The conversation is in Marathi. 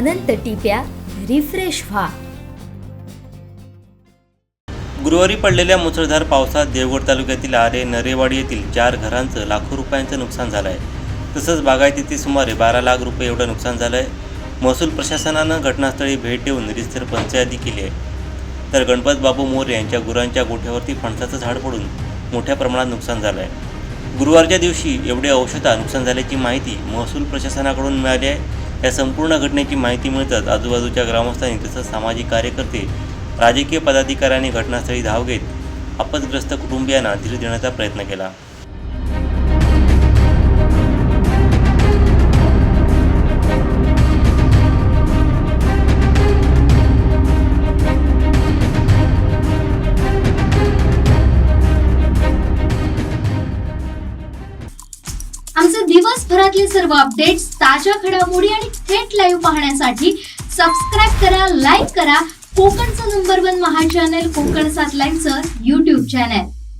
अनंत टिप्या रिफ्रेश व्हा। गुरुवारी पडलेल्या मुसळधार पावसात देवगड तालुक्यातील आरे नरेवाडी येथील 4 घरांचं लाखो रुपयांचं नुकसान झालं आहे। तसंच बागायतीचे सुमारे 12 लाख रुपये एवढं नुकसान झालं आहे। महसूल प्रशासनानं घटनास्थळी भेट देऊन रितसर पंचनाती केली आहे। तर गणपत बाबू मोरे यांच्या गुरांच्या गोठ्यावरती फणसाचं झाड पडून मोठ्या प्रमाणात नुकसान झालं आहे। गुरुवारच्या दिवशी एवढे औषधा नुकसान झाल्याची माहिती महसूल प्रशासनाकडून मिळाली आहे। या संपूर्ण घटनेची माहिती मिळताच आजूबाजूच्या ग्रामस्थांनी तसंच सामाजिक कार्यकर्ते, राजकीय पदाधिकाऱ्यांनी घटनास्थळी धाव घेत आपदग्रस्त कुटुंबियांना धीर देण्याचा प्रयत्न केला। आमचे दिवसभरातले सर्व अपडेट्स, ताज्या घडामोडी आणि थेट लाईव्ह पाहण्यासाठी सबस्क्राईब करा, लाईक करा कोकणचं नंबर 1 महा चॅनल कोकण 7 लाईव्हचं YouTube चॅनल।